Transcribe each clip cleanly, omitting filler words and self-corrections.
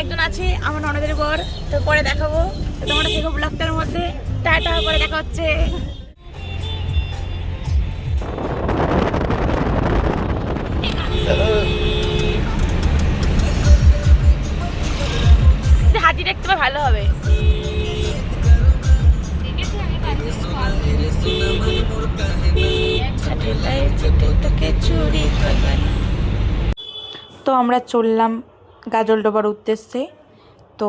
একজন আছে আমার ননদের বর, তো পরে দেখাবো। তো তোমরা দেখো ব্লগটার মধ্যে। টাটা, পরে দেখা হচ্ছে। হাতি দেখতে পাই ভালো হবে। তো আমরা চললাম গাজলডোবার উদ্দেশ্যে। তো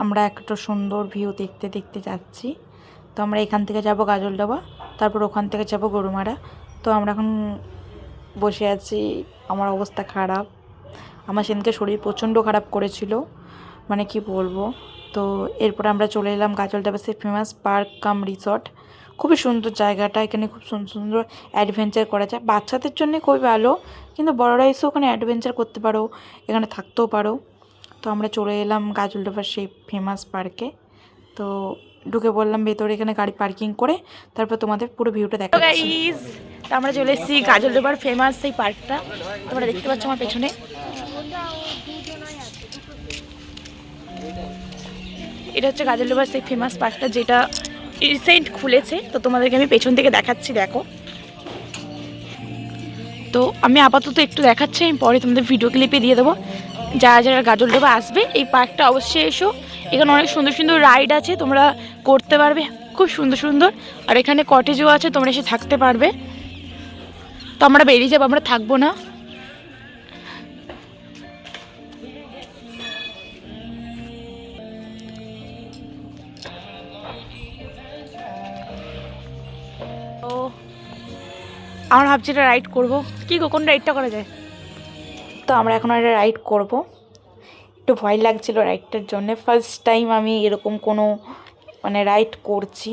আমরা একটা সুন্দর ভিউ দেখতে দেখতে যাচ্ছি। তো আমরা এখান থেকে যাব গাজলডোবা, তারপর ওখান থেকে যাব গরুমারা। তো আমরা এখন বসে আছি। আমার অবস্থা খারাপ, আমার সেদিনকে শরীর প্রচণ্ড খারাপ করেছিল, মানে কি বলবো। তো এরপর আমরা চলে এলাম গাজলডোবা, সে ফেমাস পার্ক কাম রিসর্ট। খুবই সুন্দর জায়গাটা, এখানে খুব সুন্দর সুন্দর অ্যাডভেঞ্চার করা যায়। বাচ্চাদের জন্য খুবই ভালো, কিন্তু বড়রা এসেও ওখানে অ্যাডভেঞ্চার করতে পারো, এখানে থাকতেও পারো। তো আমরা চলে এলাম গাজলডোবার সেই ফেমাস পার্কে। তো ঢুকে বললাম ভেতরে, এখানে গাড়ি পার্কিং করে তারপর তোমাদের পুরো ভিউটা দেখা। গাইস, তো আমরা চলে এসেছি গাজলডোবার ফেমাস সেই পার্কটা। তোমরা দেখতে পাচ্ছ আমার পেছনে। এটা হচ্ছে গাজলডোবার সেই ফেমাস পার্কটা, যেটা রিসেন্ট খুলেছে। তো তোমাদেরকে আমি পেছন থেকে দেখাচ্ছি, দেখো। তো আমি আপাতত একটু দেখাচ্ছি, আমি পরে তোমাদের ভিডিও ক্লিপে দিয়ে দেবো। যারা যারা গাজলডোবা আসবে এই পার্কটা অবশ্যই এসো। এখানে অনেক সুন্দর সুন্দর রাইড আছে, তোমরা করতে পারবে, খুব সুন্দর সুন্দর। আর এখানে কটেজও আছে, তোমরা এসে থাকতে পারবে। তো আমরা বেরিয়ে যাবো, আমরা থাকবো না। তো আমরা ভাবছি এটা রাইড করবো। কি গো, কোন রাইডটা করা যায়? তো আমরা এখন একটা রাইড করব। একটু ভয় লাগছিল রাইডটার জন্য, ফার্স্ট টাইম আমি এরকম কোনো মানে রাইড করছি।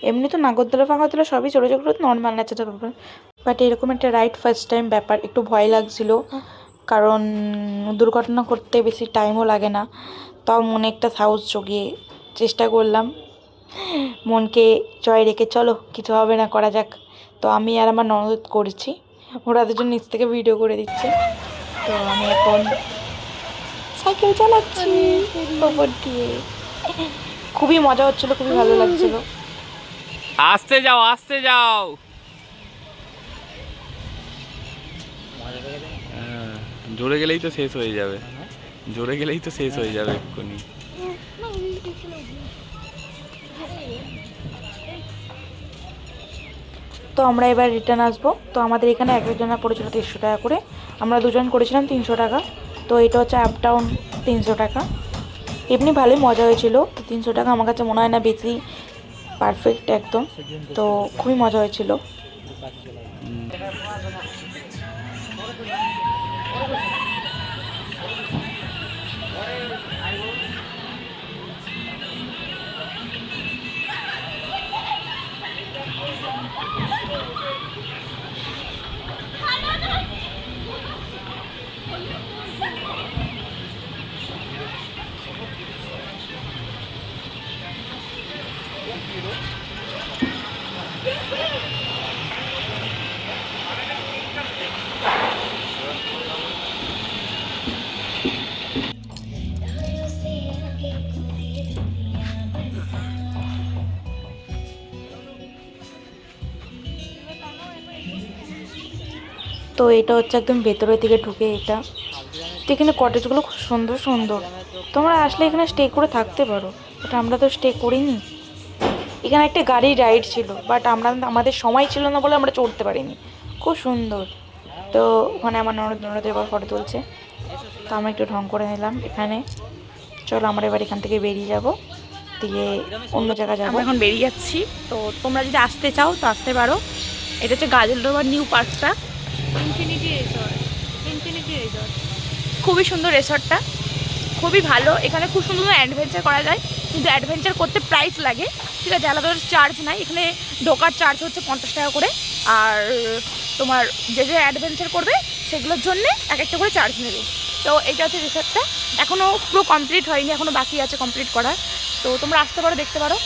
এমনি তো নাগরদোলা ফাগরদোলা সবই ছোটো ছোটো নর্মাল ন্যাচারাল ব্যাপার, বাট এরকম একটা রাইড ফার্স্ট টাইম ব্যাপার। একটু ভয় লাগছিল, কারণ দুর্ঘটনা করতে বেশি টাইমও লাগে না। তাও মনে একটা সাহস জগিয়ে চেষ্টা করলাম, মনকে জয় রেখে চলো কিছু হবে না, করা যাক। তো আমি আর আমার ননদ করছি, ওরা দুজন নিচ থেকে ভিডিও করে দিচ্ছে। তো আমি এখন সাইকেল চালাচ্ছি ওপর দিয়ে। খুবই মজা হচ্ছিল, খুবই ভালো লাগছিল। আস্তে যাও, আস্তে যাও। জোরে গেলেই তো শেষ হয়ে যাবে, জোরে গেলেই তো শেষ হয়ে যাবে এক্ষুনি। তো আমরা এবার রিটার্ন আসবো। তো আমাদের এখানে এক একজনের পড়েছিল 300 টাকা করে, আমরা দুজন করেছিলাম 300 টাকা। তো এটা হচ্ছে আপ ডাউন 300 টাকা। এমনি ভালোই মজা হয়েছিল। তো 300 টাকা আমার কাছে মনে হয় না বেশি, পারফেক্ট একদম। তো খুবই মজা হয়েছিল। তো এটা হচ্ছে একদম ভেতরের দিকে ঢুকে এটা। তো এখানে কটেজগুলো খুব সুন্দর সুন্দর, তোমরা আসলে এখানে স্টে করে থাকতে পারো, বাট আমরা তো স্টে করিনি। এখানে একটা গাড়ির রাইড ছিল, বাট আমাদের সময় ছিল না বলে আমরা চড়তে পারিনি। খুব সুন্দর। তো ওখানে আমার ননদ এবার ফটো তুলছে। তো আমরা একটু ঢং করে নিলাম এখানে। চলো আমরা এবার এখান থেকে বেরিয়ে যাব, দিয়ে অন্য জায়গায় যাবো। এখন বেরিয়ে যাচ্ছি। তো তোমরা যদি আসতে চাও তো আসতে পারো। এটা হচ্ছে গাজলডোবার নিউ পার্কটা, ইনফিনিটি রিসর্ট। খুবই সুন্দর রিসর্টটা, খুবই ভালো। এখানে খুব সুন্দর অ্যাডভেঞ্চার করা যায়, কিন্তু অ্যাডভেঞ্চার করতে প্রাইস লাগে, ঠিক আছে? আলাদা চার্জ নাই এখানে। ঢোকার চার্জ হচ্ছে 50 টাকা করে। আর তোমার যে যে অ্যাডভেঞ্চার করবে সেগুলোর জন্যে এক একটা করে চার্জ নেবে। তো এইটা হচ্ছে রিসর্টটা, এখনও পুরো কমপ্লিট হয়নি, এখনও বাকি আছে কমপ্লিট করার। তো তোমরা আসতে পারো, দেখতে পারো।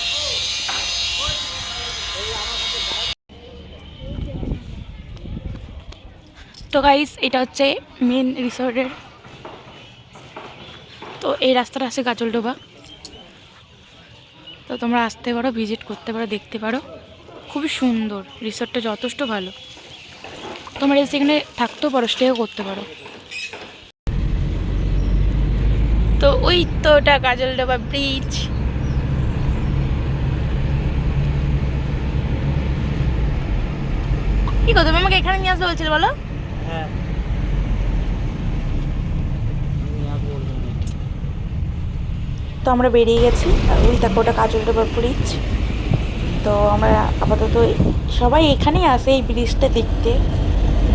তো গাইস, এটা হচ্ছে মেন রিসর্টের। তো এই রাস্তাটা আছে গাজলডোবা, তো তোমরা আসতে পারো, ভিজিট করতে পারো, দেখতে পারো। খুবই সুন্দর, রিসর্টটা যথেষ্ট ভালো। তোমরা এসে এখানে থাকতেও পারো, স্টেও করতে পারো। তো ওই তো ওটা গাজলডোবা ব্রিজ। কি গো, তুমি আমাকে এখানে নিয়ে আসতে বলছিলে বলো? হ্যাঁ তো আমরা বেরিয়ে গেছি, আর ওই দেখো ওটা গাজলডোবা ব্রিজ। তো আমরা আপাতত সবাই এখানেই আসে এই ব্রিজটা দেখতে।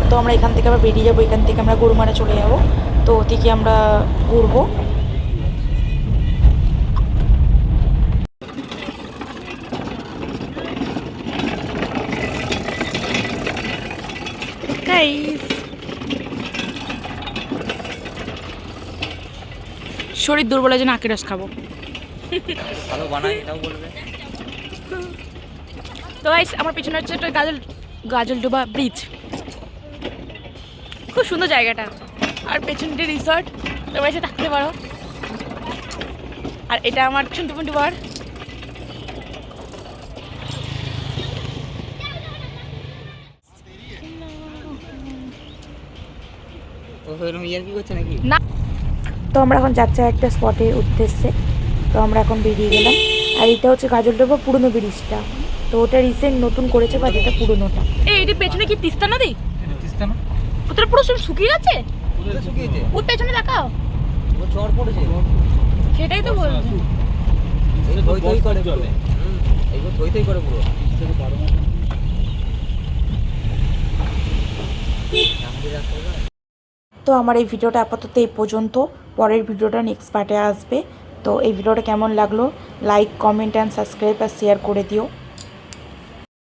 তো আমরা এখান থেকে আবার বেরিয়ে যাবো, এখান থেকে আমরা গরুমারা চলে যাবো। তো ওদিকে আমরা ঘুরবো। শরীর দুর্বলের জন্য আখের রস খাবো। ভালো বানাই এটাও বলবে। তো গাইস, আমার পিছনে হচ্ছে একটা গাজলডোবা ব্রিজ। খুব সুন্দর জায়গাটা, আর পেছনটি রিসর্ট, তোমরা এসে থাকতে পারো। আর এটা আমার ছুন্টু বার। ও এরকম ইয়ার কি করছে নাকি? না, তো আমরা এখন যাচ্ছি একটা স্পটে উদ্দেশ্যে। তো আমরা এখন বেরিয়ে গেলাম। আর এটা হচ্ছে গাজলডোবা পুরনো ব্রিজটা। তো ওটা রিসেন্ট নতুন করেছে, বা যেটা পুরনোটা। এই এটি পেছনে কি তিস্তা নদী? তিস্তা না? ওটা পুরো সব শুকিয়ে গেছে। কোথায় শুকিয়েছে? ওর পেছনে দেখাও। ও চর পড়েছে। সেটাই তো বলছি। এই থই থই করে জলে। এইগুলো থই থই করে পুরো। তো আমার এই ভিডিওটা আপাতত এই পর্যন্ত। পরের ভিডিওটা নেক্সট পার্টে আসবে। তো এই ভিডিওটা কেমন লাগলো, লাইক, কমেন্ট অ্যান্ড সাবস্ক্রাইব আর শেয়ার করে দিও।